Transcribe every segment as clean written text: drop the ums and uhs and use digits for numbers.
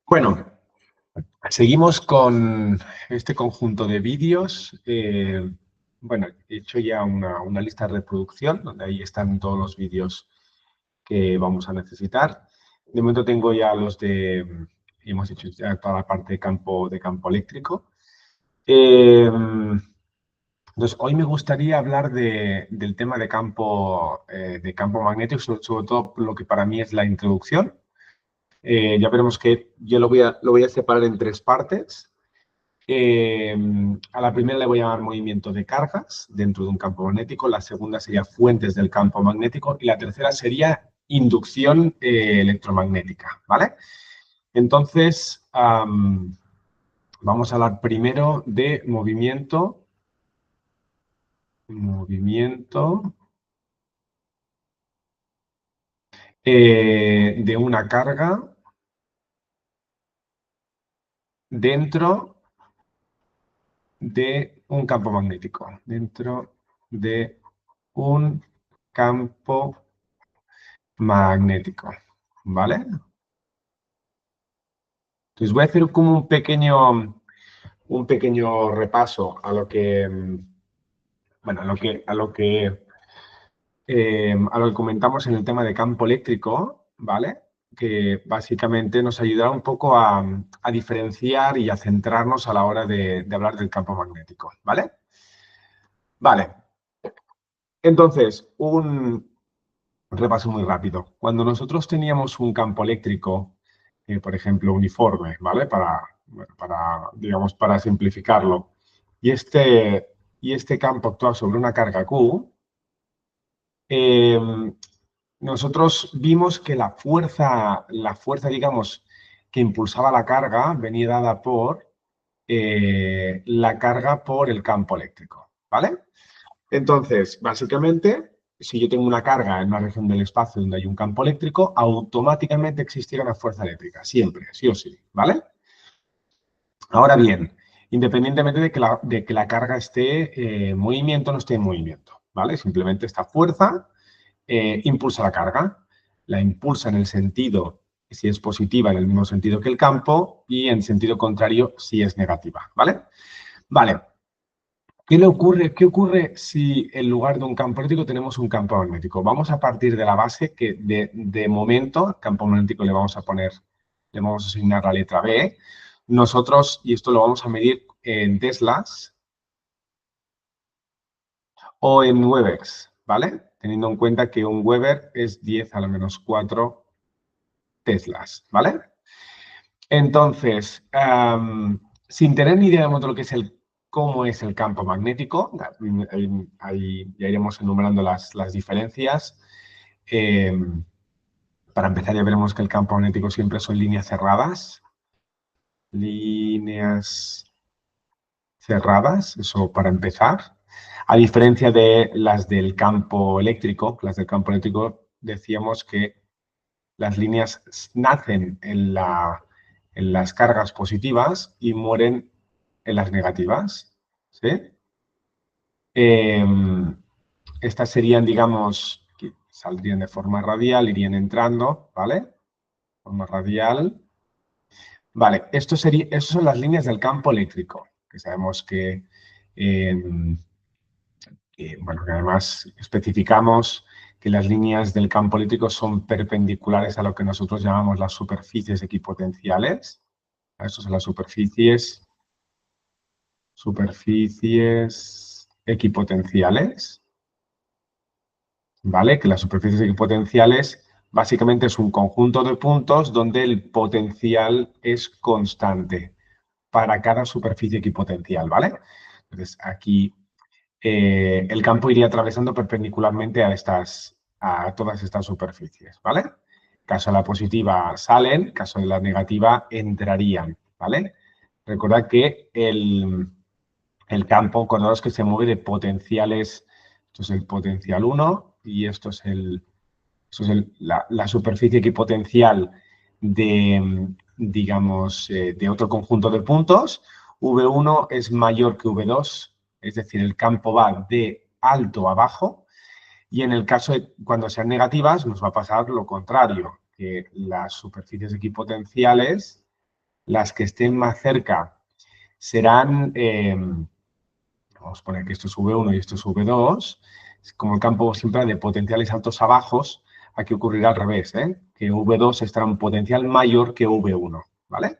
Bueno, seguimos con este conjunto de vídeos. Bueno, he hecho ya una lista de reproducción donde ahí están todos los vídeos que vamos a necesitar. De momento tengo ya los de, hemos hecho ya toda la parte de campo eléctrico. Entonces, hoy me gustaría hablar del tema de campo magnético, sobre todo lo que para mí es la introducción. Ya veremos que yo lo voy a separar en tres partes. A la primera le voy a llamar movimiento de cargas dentro de un campo magnético, la segunda sería fuentes del campo magnético y la tercera sería inducción electromagnética, ¿vale? Entonces, vamos a hablar primero de movimiento de una carga dentro de un campo magnético, ¿vale? Entonces voy a hacer como un pequeño repaso a lo que, bueno, a lo que comentamos en el tema de campo eléctrico, ¿vale? Que básicamente nos ayudará un poco a diferenciar y a centrarnos a la hora de hablar del campo magnético, ¿vale? Vale. Entonces, un repaso muy rápido. Cuando nosotros teníamos un campo eléctrico, por ejemplo, uniforme, ¿vale? Digamos, para simplificarlo, y este campo actúa sobre una carga Q, nosotros vimos que la fuerza, digamos, que impulsaba la carga venía dada por la carga por el campo eléctrico, ¿vale? Entonces, básicamente, si yo tengo una carga en una región del espacio donde hay un campo eléctrico, automáticamente existirá una fuerza eléctrica, siempre, sí o sí, ¿vale? Ahora bien, independientemente de que la carga esté en movimiento o no esté en movimiento, ¿vale? Simplemente esta fuerza impulsa la carga. La impulsa en el sentido, si es positiva, en el mismo sentido que el campo, y en sentido contrario, si es negativa, ¿vale? Vale. ¿Qué ocurre si en lugar de un campo eléctrico tenemos un campo magnético? Vamos a partir de la base que de momento, campo magnético le vamos a asignar la letra B. Nosotros, y esto lo vamos a medir en teslas o en Weber, ¿vale? Teniendo en cuenta que un Weber es 10 a la menos 4 teslas, ¿vale? Entonces, sin tener ni idea de momento lo que es cómo es el campo magnético, ahí ya iremos enumerando las diferencias. Para empezar, ya veremos que el campo magnético siempre son líneas cerradas. Líneas cerradas, eso para empezar. A diferencia de las del campo eléctrico, decíamos que las líneas nacen en las cargas positivas y mueren en las negativas, ¿sí? Estas serían, digamos, que saldrían de forma radial, irían entrando, ¿vale? Forma radial. Vale, estas son las líneas del campo eléctrico, que sabemos bueno, que además especificamos que las líneas del campo eléctrico son perpendiculares a lo que nosotros llamamos las superficies equipotenciales. Estas son las superficies equipotenciales, ¿vale? Que las superficies equipotenciales básicamente es un conjunto de puntos donde el potencial es constante para cada superficie equipotencial, ¿vale? Entonces, aquí el campo iría atravesando perpendicularmente a todas estas superficies, ¿vale? Caso de la positiva salen, caso de la negativa entrarían, ¿vale? Recordad que el campo, acordaos que se mueve de potenciales, esto es el potencial 1 y esto es la superficie equipotencial de, digamos, de otro conjunto de puntos. V1 es mayor que V2, es decir, el campo va de alto a bajo, y en el caso de cuando sean negativas nos va a pasar lo contrario. que las superficies equipotenciales, las que estén más cerca, serán, vamos a poner que esto es V1 y esto es V2, como el campo siempre de potenciales altos a bajos, aquí ocurrirá al revés, que V2 estará un potencial mayor que V1, ¿vale?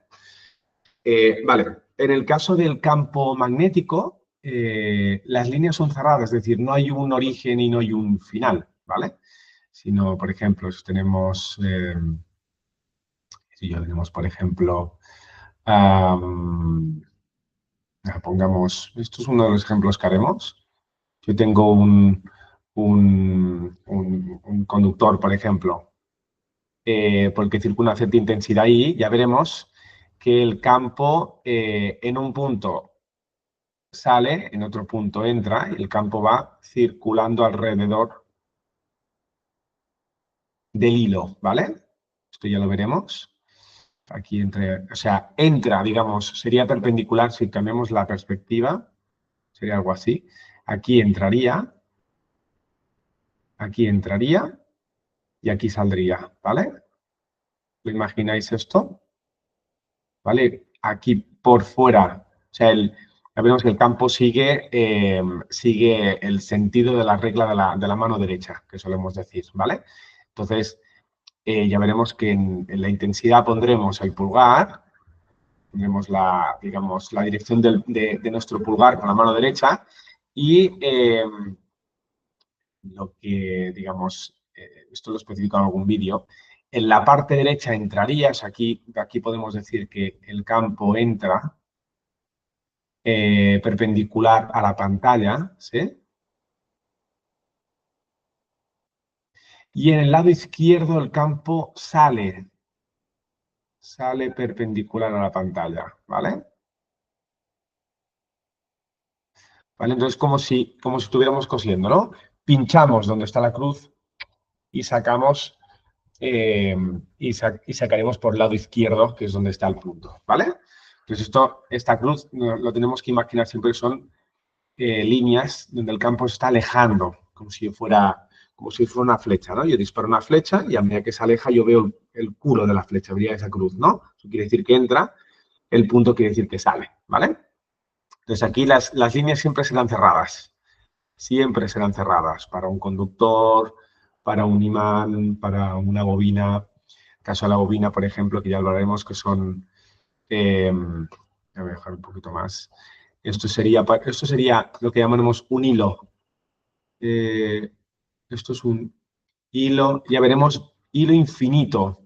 Vale, en el caso del campo magnético, las líneas son cerradas, es decir, no hay un origen y no hay un final, ¿vale? Sino, por ejemplo, si tenemos, por ejemplo, pongamos, esto es uno de los ejemplos que haremos. Yo tengo un conductor, por ejemplo, por el que circula una cierta intensidad y ya veremos que el campo en un punto sale, en otro punto entra y el campo va circulando alrededor del hilo, ¿vale? Esto ya lo veremos. Aquí entre, o sea, entra, digamos, sería perpendicular si cambiamos la perspectiva, sería algo así. Aquí entraría y aquí saldría, ¿vale? ¿Lo imagináis esto? ¿Vale? Aquí por fuera, o sea, ya vemos que el campo sigue, sigue el sentido de la regla de la mano derecha, que solemos decir, ¿vale? Entonces, ya veremos que en la intensidad pondremos el pulgar, pondremos la, digamos, la dirección de nuestro pulgar con la mano derecha y lo que, digamos, esto lo especifico en algún vídeo, en la parte derecha entrarías, aquí podemos decir que el campo entra perpendicular a la pantalla, ¿sí? Y en el lado izquierdo el campo sale perpendicular a la pantalla, ¿vale? ¿Vale? Entonces, como si estuviéramos cosiendo, ¿no? Pinchamos donde está la cruz y sacamos y sacaremos por el lado izquierdo, que es donde está el punto, ¿vale? Entonces, esta cruz lo tenemos que imaginar siempre que son líneas donde el campo se está alejando, como si fuera una flecha, ¿no? Yo disparo una flecha y a medida que se aleja yo veo el culo de la flecha, vería esa cruz, ¿no? Eso quiere decir que entra, el punto quiere decir que sale, ¿vale? Entonces aquí las líneas siempre serán cerradas para un conductor, para un imán, para una bobina. Caso de la bobina, por ejemplo, que ya hablaremos, que son, voy a dejar un poquito más. Esto sería lo que llamamos un hilo. Esto es un hilo, ya veremos, hilo infinito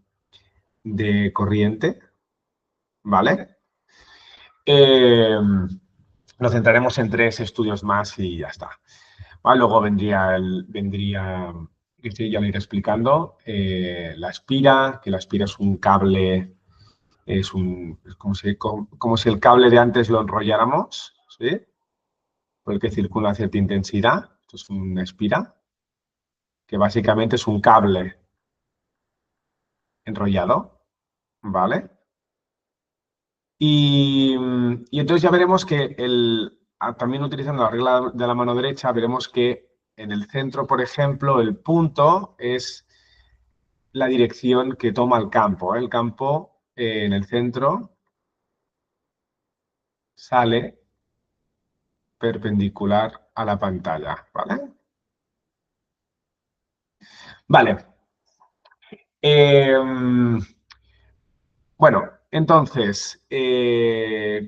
de corriente, ¿vale? Nos centraremos en 3 estudios más y ya está. ¿Vale? Luego esto ya lo iré explicando, la espira, que la espira es un cable, es como si el cable de antes lo enrolláramos, ¿sí? Por el que circula a cierta intensidad. Esto es una espira, que básicamente es un cable enrollado, ¿vale? Y entonces ya veremos que también utilizando la regla de la mano derecha, veremos que en el centro, por ejemplo, el punto es la dirección que toma el campo. El campo en el centro sale perpendicular a la pantalla, ¿vale? Vale. Bueno, entonces,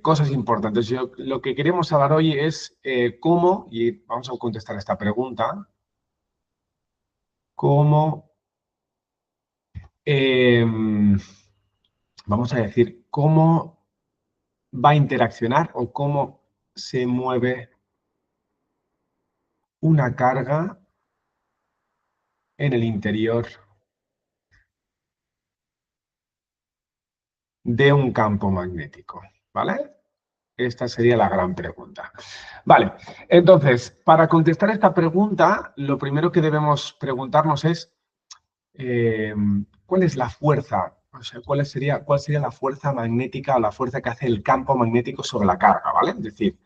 cosas importantes. Lo que queremos hablar hoy es cómo, y vamos a contestar esta pregunta, cómo, vamos a decir, cómo va a interaccionar o cómo se mueve una carga en el interior de un campo magnético, ¿vale? Esta sería la gran pregunta. Vale, entonces, para contestar esta pregunta, lo primero que debemos preguntarnos es ¿cuál es la fuerza? O sea, cuál sería la fuerza magnética o la fuerza que hace el campo magnético sobre la carga, ¿vale? Es decir,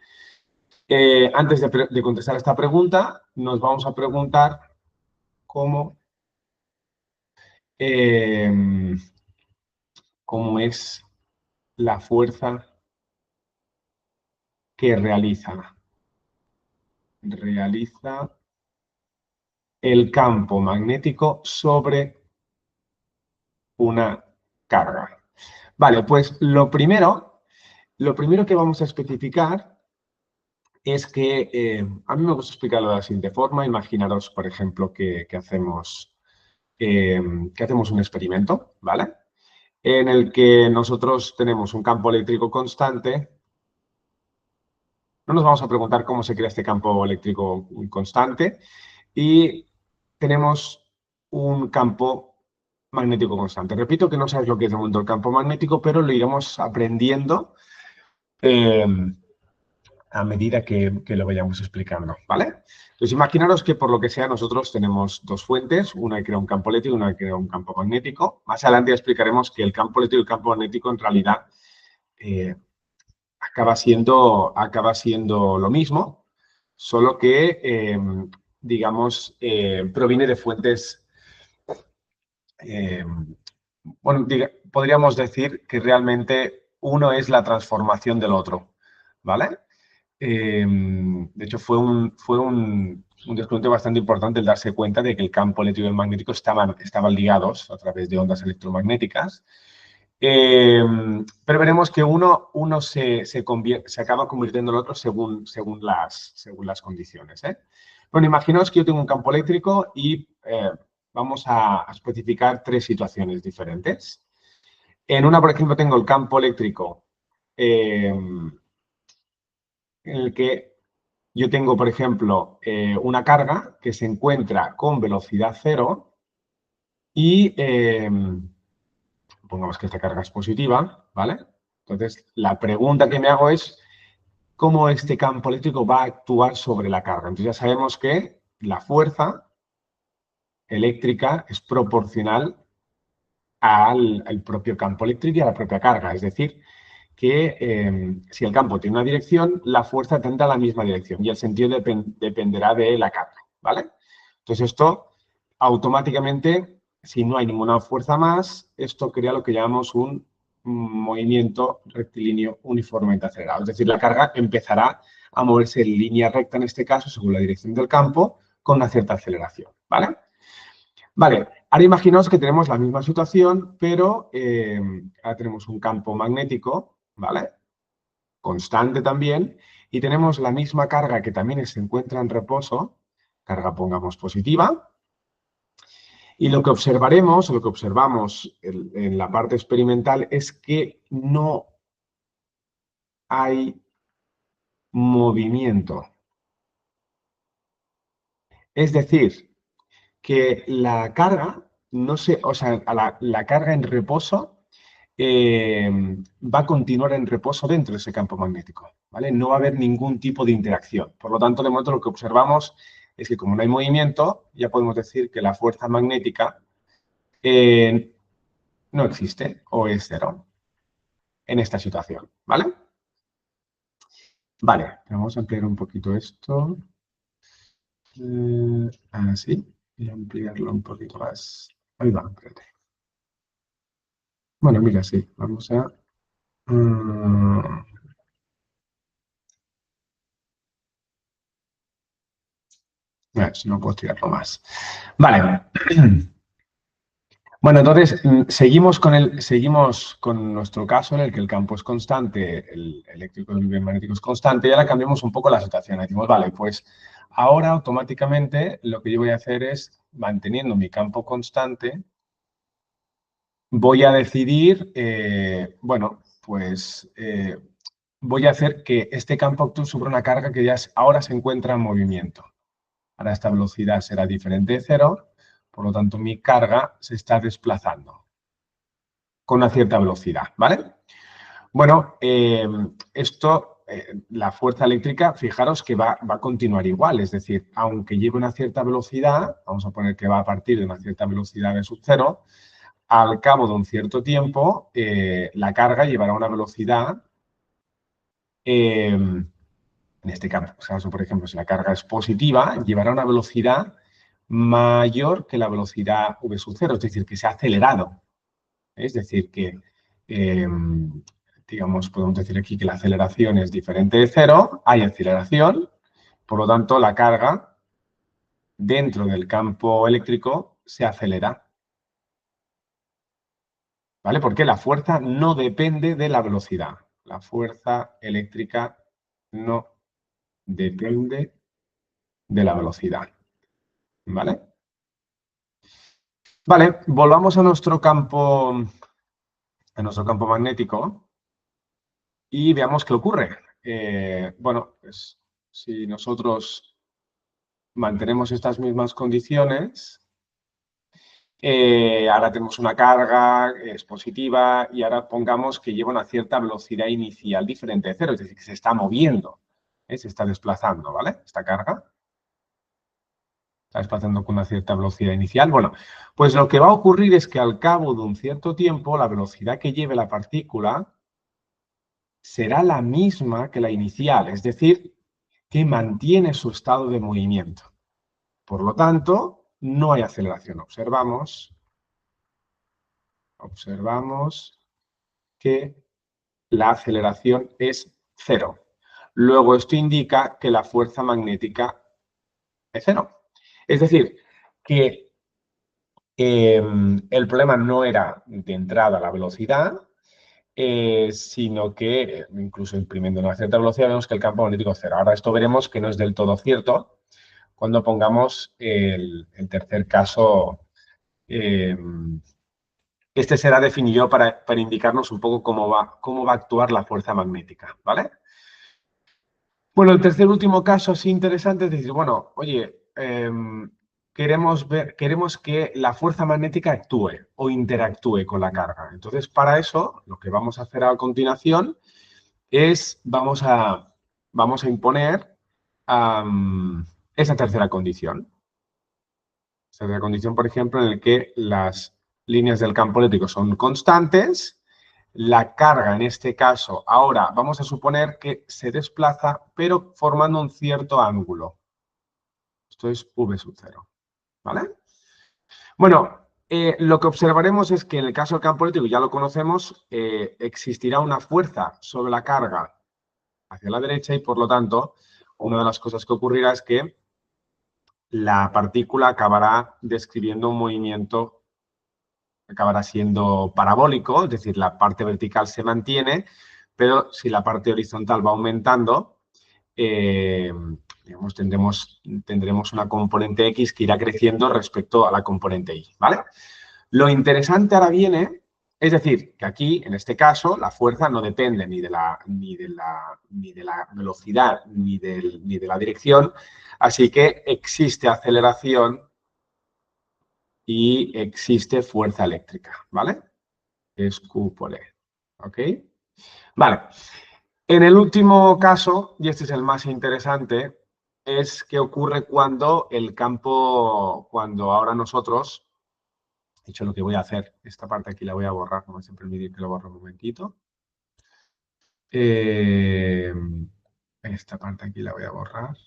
antes de contestar esta pregunta, nos vamos a preguntar cómo cómo es la fuerza que realiza el campo magnético sobre una carga. Vale, pues lo primero que vamos a especificar es que a mí me gusta explicarlo de la siguiente forma. Imaginaros, por ejemplo, que hacemos un experimento, ¿vale? En el que nosotros tenemos un campo eléctrico constante. No nos vamos a preguntar cómo se crea este campo eléctrico constante y tenemos un campo magnético constante. Repito que no sabes lo que es el mundo del campo magnético, pero lo iremos aprendiendo eh, a medida que lo vayamos explicando, ¿vale? Entonces, imaginaros que por lo que sea nosotros tenemos dos fuentes, una que crea un campo eléctrico y una que crea un campo magnético. Más adelante explicaremos que el campo eléctrico y el campo magnético en realidad eh, acaba siendo lo mismo, solo que, digamos, proviene de fuentes, eh, bueno, podríamos decir que realmente uno es la transformación del otro, ¿vale? De hecho, fue un descubrimiento bastante importante el darse cuenta de que el campo eléctrico y el magnético estaban ligados a través de ondas electromagnéticas. Pero veremos que uno se acaba convirtiendo en el otro según las condiciones, ¿eh? Bueno, imaginaos que yo tengo un campo eléctrico y vamos a especificar tres situaciones diferentes. En una, por ejemplo, tengo el campo eléctrico en el que yo tengo, por ejemplo, una carga que se encuentra con velocidad cero y pongamos que esta carga es positiva, ¿vale? Entonces, la pregunta que me hago es cómo este campo eléctrico va a actuar sobre la carga. Entonces, ya sabemos que la fuerza eléctrica es proporcional al propio campo eléctrico y a la propia carga. Es decir, que si el campo tiene una dirección, la fuerza tendrá la misma dirección y el sentido dependerá de la carga, ¿vale? Entonces, esto automáticamente, si no hay ninguna fuerza más, esto crea lo que llamamos un movimiento rectilíneo uniformemente acelerado. Es decir, la carga empezará a moverse en línea recta, en este caso, según la dirección del campo, con una cierta aceleración, ¿vale? Vale, ahora imaginaos que tenemos la misma situación, pero ahora tenemos un campo magnético, ¿vale? Constante también, y tenemos la misma carga que también se encuentra en reposo, carga pongamos positiva, y lo que observaremos, lo que observamos en la parte experimental es que no hay movimiento. Es decir, que la carga, no se, o sea, la carga en reposo va a continuar en reposo dentro de ese campo magnético, ¿vale? No va a haber ningún tipo de interacción. Por lo tanto, de momento lo que observamos es que como no hay movimiento, ya podemos decir que la fuerza magnética no existe o es cero en esta situación, ¿vale? Vale, vamos a ampliar un poquito esto. Así, y ampliarlo un poquito más. Ahí va, espérate. Bueno, mira, sí, vamos a... a ver si no puedo tirarlo más. Vale. Bueno, entonces seguimos con nuestro caso en el que el campo es constante, el eléctrico y el magnético es constante, y ahora cambiamos un poco la situación. Decimos, vale, pues ahora automáticamente lo que yo voy a hacer es, manteniendo mi campo constante, voy a decidir, bueno, pues voy a hacer que este campo actúe sobre una carga que ya ahora se encuentra en movimiento. Ahora esta velocidad será diferente de cero, por lo tanto mi carga se está desplazando con una cierta velocidad, ¿vale? Bueno, la fuerza eléctrica, fijaros que va a continuar igual, es decir, aunque lleve una cierta velocidad, vamos a poner que va a partir de una cierta velocidad de sub cero, al cabo de un cierto tiempo, la carga llevará una velocidad, en este caso, por ejemplo, si la carga es positiva, llevará una velocidad mayor que la velocidad v sub 0, es decir, que se ha acelerado. Es decir, que, digamos, podemos decir aquí que la aceleración es diferente de 0, hay aceleración, por lo tanto, la carga dentro del campo eléctrico se acelera. ¿Vale? Porque la fuerza no depende de la velocidad. La fuerza eléctrica no depende de la velocidad. ¿Vale? Vale, volvamos a nuestro campo magnético y veamos qué ocurre. Bueno, pues si nosotros mantenemos estas mismas condiciones, ahora tenemos una carga, es positiva, y ahora pongamos que lleva una cierta velocidad inicial diferente de cero, es decir, que se está moviendo, se está desplazando, ¿vale? Esta carga está desplazando con una cierta velocidad inicial. Bueno, pues lo que va a ocurrir es que al cabo de un cierto tiempo, la velocidad que lleve la partícula será la misma que la inicial, es decir, que mantiene su estado de movimiento. Por lo tanto, no hay aceleración. Observamos que la aceleración es cero. Luego, esto indica que la fuerza magnética es cero. Es decir, que el problema no era de entrada la velocidad, sino que incluso imprimiendo una cierta velocidad vemos que el campo magnético es cero. Ahora esto veremos que no es del todo cierto cuando pongamos el tercer caso. Este será definido para indicarnos un poco cómo va a actuar la fuerza magnética, ¿vale? Bueno, el tercer último caso así interesante es decir, bueno, oye, queremos que la fuerza magnética actúe o interactúe con la carga. Entonces, para eso, lo que vamos a hacer a continuación es, vamos a imponer esa tercera condición. Esa tercera condición, por ejemplo, en la que las líneas del campo eléctrico son constantes. La carga, en este caso, ahora vamos a suponer que se desplaza, pero formando un cierto ángulo. Esto es V sub 0, ¿vale? Bueno, lo que observaremos es que en el caso del campo eléctrico, ya lo conocemos, existirá una fuerza sobre la carga hacia la derecha y, por lo tanto, una de las cosas que ocurrirá es que la partícula acabará describiendo un movimiento, acabará siendo parabólico, es decir, la parte vertical se mantiene, pero si la parte horizontal va aumentando, digamos, tendremos una componente X que irá creciendo respecto a la componente Y, ¿vale? Lo interesante ahora viene, es decir, que aquí, en este caso, la fuerza no depende ni de la velocidad ni de la dirección, así que existe aceleración y existe fuerza eléctrica, ¿vale? Es Q por E, ¿ok? Vale. En el último caso, y este es el más interesante, es qué ocurre cuando cuando ahora nosotros, de hecho lo que voy a hacer, esta parte aquí la voy a borrar, no me a permitir que lo borre un momentito. Esta parte aquí la voy a borrar.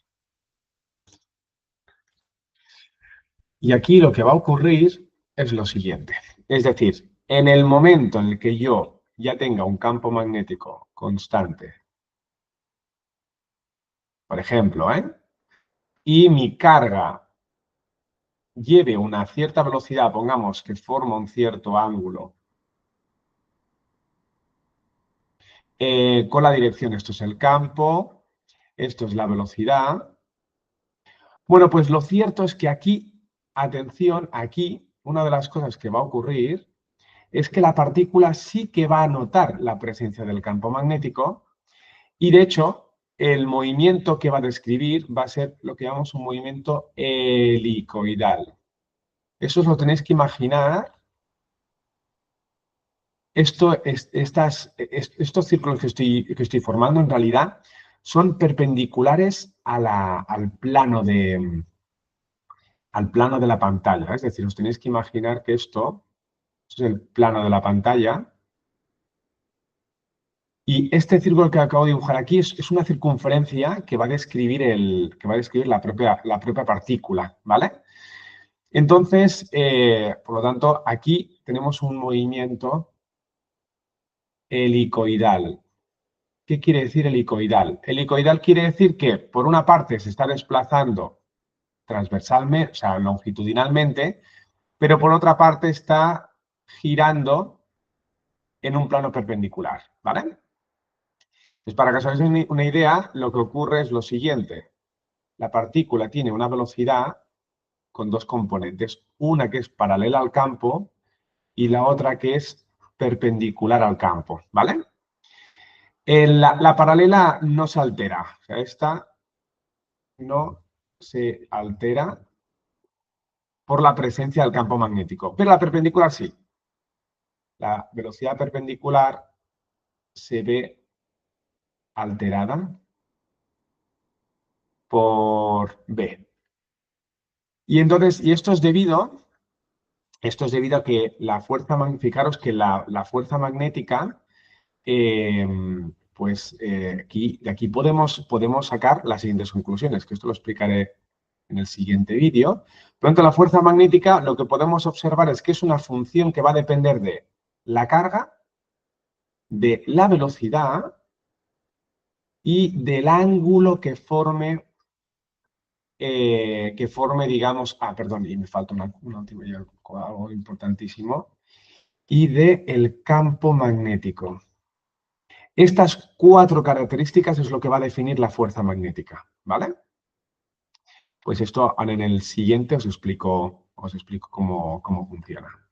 Y aquí lo que va a ocurrir es lo siguiente. Es decir, en el momento en el que yo ya tenga un campo magnético constante, por ejemplo, y mi carga lleve una cierta velocidad, pongamos que forma un cierto ángulo, con la dirección, esto es el campo, esto es la velocidad. Bueno, pues lo cierto es que aquí, atención, aquí, una de las cosas que va a ocurrir es que la partícula sí que va a notar la presencia del campo magnético y, de hecho, el movimiento que va a describir va a ser lo que llamamos un movimiento helicoidal. Eso os lo tenéis que imaginar. Estos círculos que estoy formando, en realidad, son perpendiculares al plano de la pantalla. Es decir, os tenéis que imaginar que esto es el plano de la pantalla. Y este círculo que acabo de dibujar aquí es una circunferencia que va a describir, la propia partícula, ¿vale? Entonces, por lo tanto, aquí tenemos un movimiento helicoidal. ¿Qué quiere decir helicoidal? Helicoidal quiere decir que, por una parte, se está desplazando transversalmente, o sea, longitudinalmente, pero por otra parte está girando en un plano perpendicular, ¿vale? Entonces, para que os hagáis una idea, lo que ocurre es lo siguiente. La partícula tiene una velocidad con dos componentes, una que es paralela al campo y la otra que es perpendicular al campo, ¿vale? La paralela no se altera, o sea, esta no se altera por la presencia del campo magnético, pero la perpendicular sí. La velocidad perpendicular se ve alterada por B. Y entonces, esto es debido a que la fuerza, fijaros que la fuerza magnética, de aquí podemos sacar las siguientes conclusiones, que esto lo explicaré en el siguiente vídeo. Por lo tanto, la fuerza magnética, lo que podemos observar es que es una función que va a depender de la carga, de la velocidad y del ángulo digamos, perdón, y me falta una última, algo importantísimo, y del campo magnético. Estas cuatro características es lo que va a definir la fuerza magnética, ¿vale? Pues esto ahora en el siguiente os explico cómo funciona.